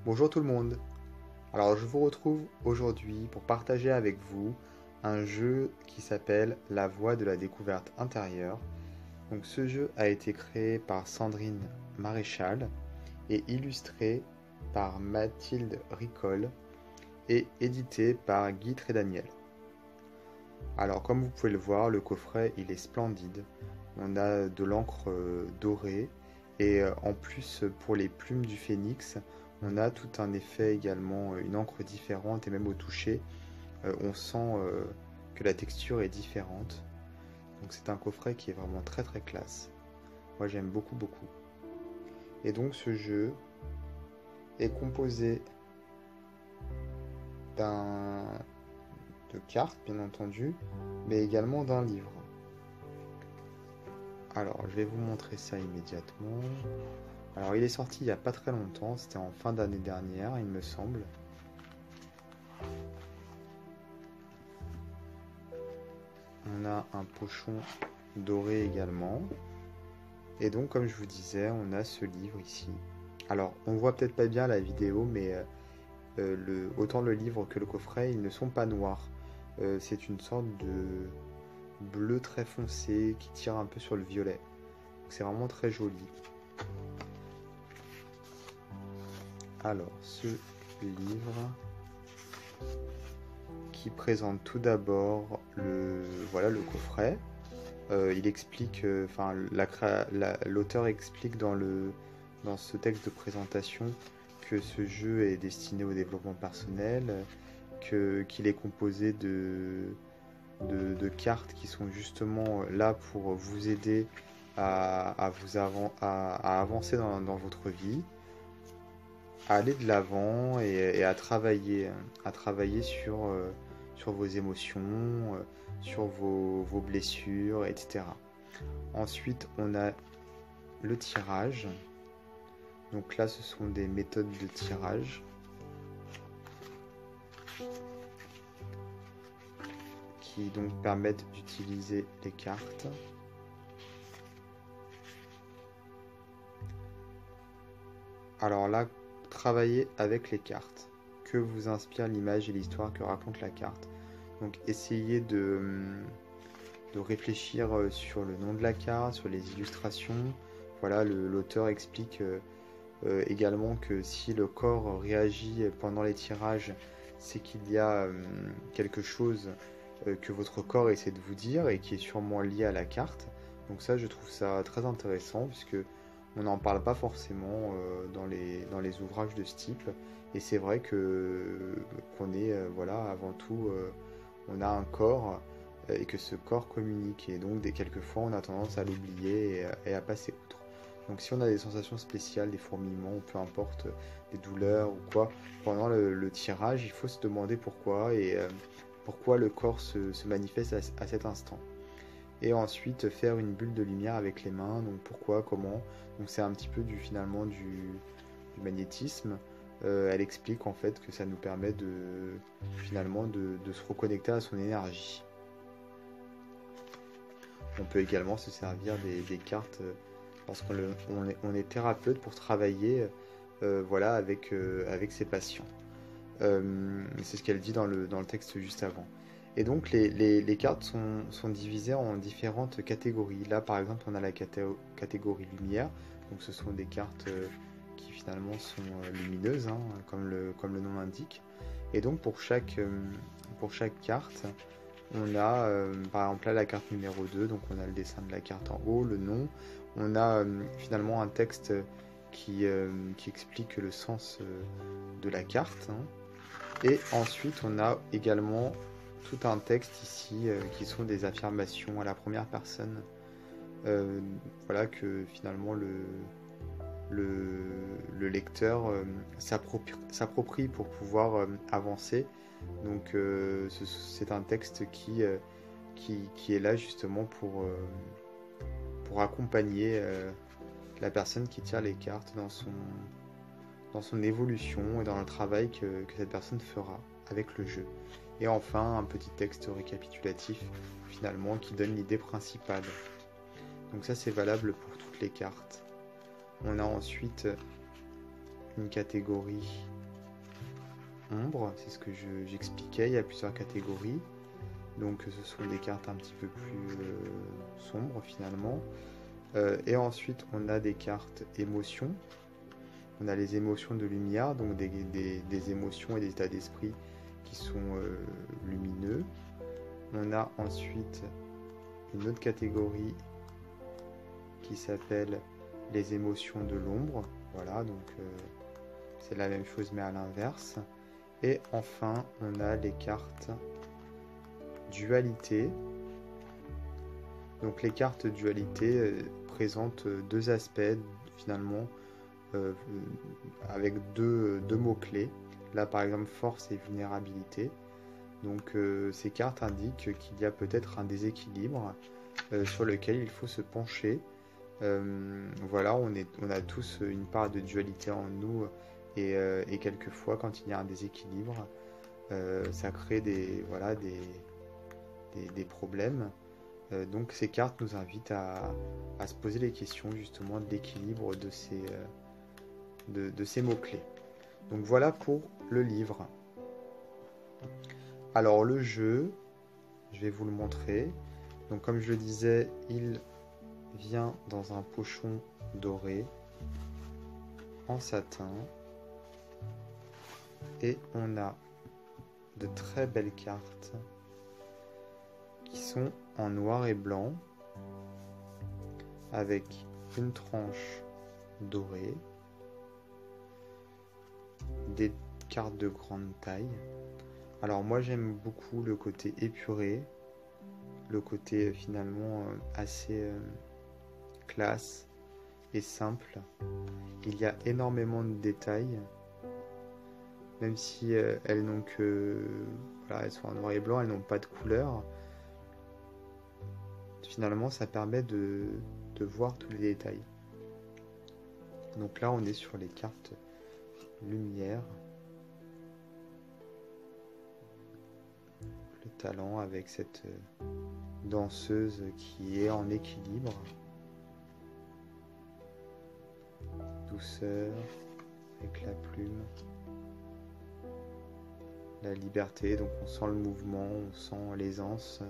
Bonjour tout le monde. Alors je vous retrouve aujourd'hui pour partager avec vous un jeu qui s'appelle La Voie de la découverte intérieure. Donc ce jeu a été créé par Sandrine Maréchal et illustré par Mathilde Ricol et édité par Guy Trédaniel. Alors comme vous pouvez le voir, le coffret il est splendide. On a de l'encre dorée et en plus pour les plumes du phénix, on a tout un effet également, une encre différente et même au toucher, on sent que la texture est différente. Donc c'est un coffret qui est vraiment très très classe. Moi j'aime beaucoup beaucoup. Et donc ce jeu est composé d'un de cartes bien entendu, mais également d'un livre. Alors je vais vous montrer ça immédiatement. Alors il est sorti il n'y a pas très longtemps, c'était en fin d'année dernière il me semble. On a un pochon doré également. Et donc comme je vous disais, on a ce livre ici. Alors on voit peut-être pas bien la vidéo, mais autant le livre que le coffret, ils ne sont pas noirs. C'est une sorte de bleu très foncé qui tire un peu sur le violet. C'est vraiment très joli. Alors ce livre qui présente tout d'abord le coffret. Il explique, enfin l'auteur explique dans ce texte de présentation que ce jeu est destiné au développement personnel, qu'il est composé de cartes qui sont justement là pour vous aider à avancer dans votre vie, à aller de l'avant et à travailler sur vos émotions, sur vos blessures, etc. Ensuite, on a le tirage. Donc là, ce sont des méthodes de tirage qui donc permettent d'utiliser les cartes. Alors là, travailler avec les cartes. Que vous inspire l'image et l'histoire que raconte la carte. Donc essayez de réfléchir sur le nom de la carte, sur les illustrations. Voilà, l'auteur explique également que si le corps réagit pendant les tirages, c'est qu'il y a quelque chose que votre corps essaie de vous dire et qui est sûrement lié à la carte. Donc ça, je trouve ça très intéressant puisque on n'en parle pas forcément dans les ouvrages de ce type. Et c'est vrai qu'on est, voilà, avant tout, on a un corps et que ce corps communique. Et donc, quelquefois, on a tendance à l'oublier et à passer outre. Donc, si on a des sensations spéciales, des fourmillements, ou peu importe, des douleurs ou quoi, pendant le tirage, il faut se demander pourquoi et pourquoi le corps se manifeste à cet instant. Et ensuite faire une bulle de lumière avec les mains, donc pourquoi, comment. Donc c'est un petit peu finalement du magnétisme. Elle explique en fait que ça nous permet finalement de se reconnecter à son énergie. On peut également se servir des cartes lorsqu'on on est thérapeute pour travailler voilà, avec ses patients. C'est ce qu'elle dit dans le texte juste avant. Et donc les cartes sont divisées en différentes catégories. Là par exemple on a la catégorie lumière, donc ce sont des cartes qui finalement sont lumineuses, hein, comme le nom l'indique. Et donc pour chaque carte, on a par exemple là la carte numéro 2, donc on a le dessin de la carte en haut, le nom. On a finalement un texte qui explique le sens de la carte, hein. Et ensuite on a également tout un texte ici qui sont des affirmations à la première personne. Voilà que finalement le lecteur s'approprie pour pouvoir avancer. Donc c'est un texte qui est là justement pour accompagner la personne qui tire les cartes dans son évolution et dans le travail que cette personne fera avec le jeu. Et enfin, un petit texte récapitulatif, finalement, qui donne l'idée principale. Donc ça, c'est valable pour toutes les cartes. On a ensuite une catégorie ombre, c'est ce que j'expliquais, il y a plusieurs catégories. Donc ce sont des cartes un petit peu plus sombres finalement. Et ensuite on a des cartes émotions. On a les émotions de lumière, donc des émotions et des états d'esprit qui sont lumineux. On a ensuite une autre catégorie qui s'appelle les émotions de l'ombre. Voilà, donc c'est la même chose mais à l'inverse. Et enfin, on a les cartes dualité. Donc les cartes dualité présentent deux aspects finalement euh, avec deux mots-clés. Là par exemple force et vulnérabilité. Donc ces cartes indiquent qu'il y a peut-être un déséquilibre sur lequel il faut se pencher. Voilà, on a tous une part de dualité en nous et quelquefois quand il y a un déséquilibre, ça crée voilà, des problèmes. Donc ces cartes nous invitent à se poser les questions justement de l'équilibre de ces mots-clés. Donc voilà pour le livre. Alors le jeu, je vais vous le montrer. Donc comme je le disais, il vient dans un pochon doré en satin. Et on a de très belles cartes qui sont en noir et blanc avec une tranche dorée, des cartes de grande taille. Alors moi j'aime beaucoup le côté épuré, le côté finalement assez classe et simple. Il y a énormément de détails, même si elles n'ont que... Voilà, elles sont en noir et blanc, elles n'ont pas de couleur. Finalement ça permet de voir tous les détails. Donc là on est sur les cartes lumière. Le talent avec cette danseuse qui est en équilibre. Douceur avec la plume. La liberté, donc on sent le mouvement, on sent l'aisance.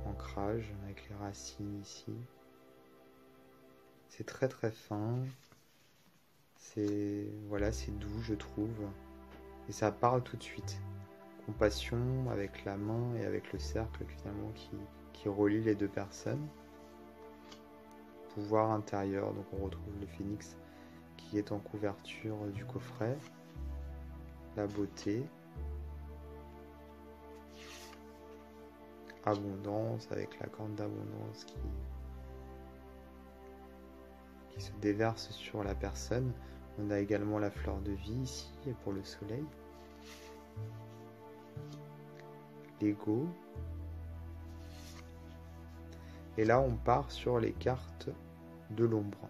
Ancrage avec les racines ici. C'est très très fin. C'est voilà, c'est doux je trouve. Et ça parle tout de suite. Compassion avec la main et avec le cercle finalement qui relie les deux personnes. Pouvoir intérieur, donc on retrouve le phénix qui est en couverture du coffret. La beauté. Abondance avec la corne d'abondance qui se déverse sur la personne. On a également la fleur de vie ici pour le soleil. L'ego. Et là on part sur les cartes de l'ombre.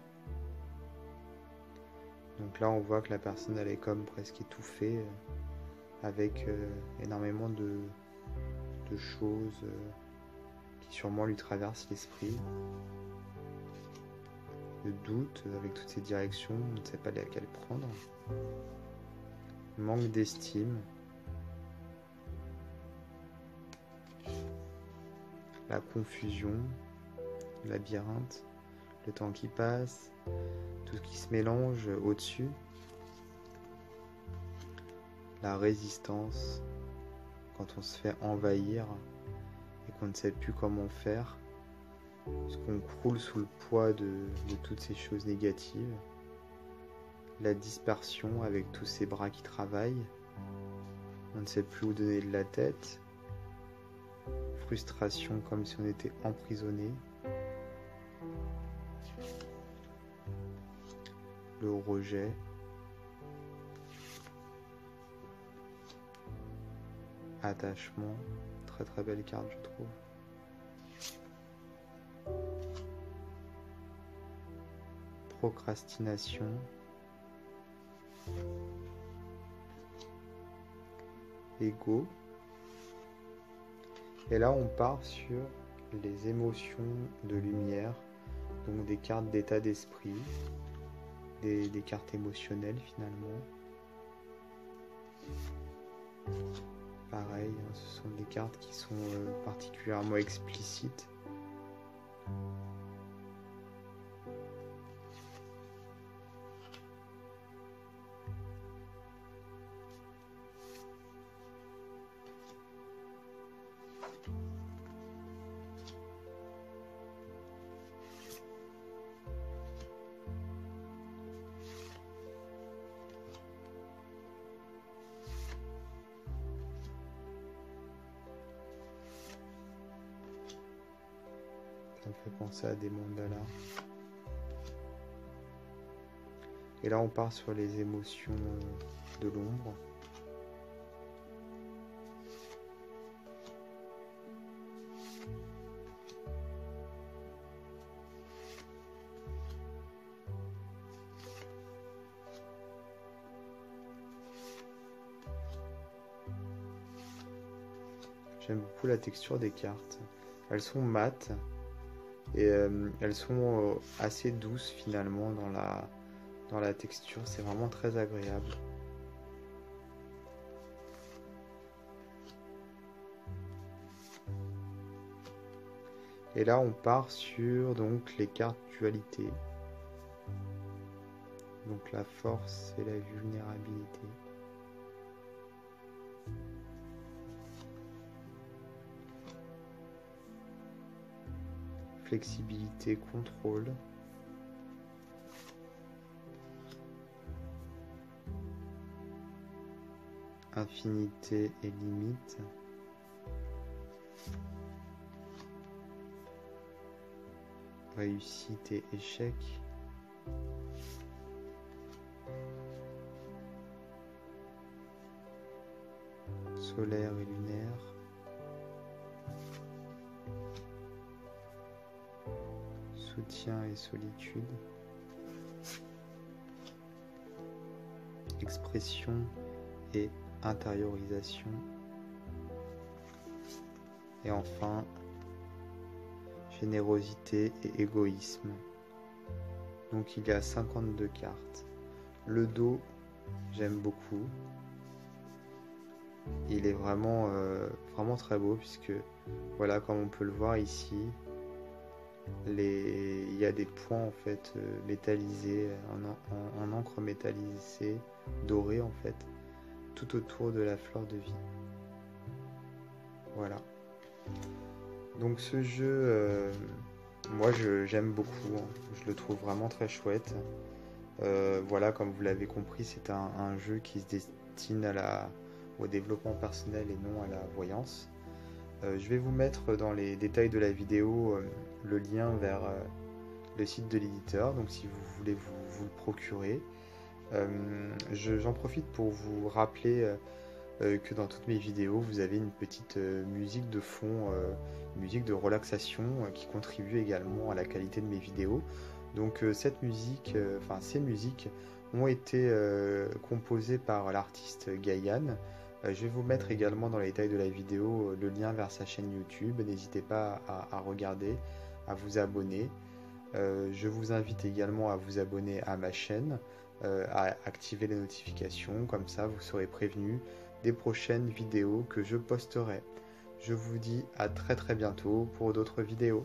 Donc là on voit que la personne elle est comme presque étouffée avec énormément de choses qui sûrement lui traversent l'esprit. Le doute avec toutes ces directions, on ne sait pas laquelle prendre. Manque d'estime. La confusion, le labyrinthe, le temps qui passe, tout ce qui se mélange au-dessus. La résistance, quand on se fait envahir et qu'on ne sait plus comment faire, parce qu'on croule sous le poids de toutes ces choses négatives. La dispersion avec tous ces bras qui travaillent, on ne sait plus où donner de la tête. Frustration comme si on était emprisonné. Le rejet. Attachement. Très très belle carte je trouve. Procrastination. Ego. Et là on part sur les émotions de lumière, donc des cartes d'état d'esprit. des cartes émotionnelles finalement. Pareil, hein, ce sont des cartes qui sont particulièrement explicites. Ça me fait penser à des mandalas. Et là, on part sur les émotions de l'ombre. J'aime beaucoup la texture des cartes. Elles sont mates et elles sont assez douces finalement dans la texture. C'est vraiment très agréable. Et là, on part sur donc les cartes dualité. Donc la force et la vulnérabilité. Flexibilité, contrôle. Infinité et limite. Réussite et échec. Solaire et lunaire. Soutien et solitude. Expression et intériorisation. Et enfin, générosité et égoïsme. Donc il y a 52 cartes. Le dos, j'aime beaucoup. Il est vraiment, vraiment très beau puisque, voilà, comme on peut le voir ici, il y a des points en fait métallisés, en encre métallisée, dorée en fait, tout autour de la fleur de vie. Voilà. Donc ce jeu, moi j'aime beaucoup, hein. Je le trouve vraiment très chouette. Voilà, comme vous l'avez compris, c'est un jeu qui se destine au développement personnel et non à la voyance. Je vais vous mettre dans les détails de la vidéo le lien vers le site de l'éditeur, donc si vous voulez vous le procurer. J'en profite pour vous rappeler que dans toutes mes vidéos, vous avez une petite musique de fond, une musique de relaxation qui contribue également à la qualité de mes vidéos. Donc cette musique, enfin ces musiques ont été composées par l'artiste Gaïan. Je vais vous mettre également dans les détails de la vidéo le lien vers sa chaîne YouTube. N'hésitez pas à regarder, à vous abonner. Je vous invite également à vous abonner à ma chaîne, à activer les notifications, comme ça vous serez prévenu des prochaines vidéos que je posterai. Je vous dis à très bientôt pour d'autres vidéos.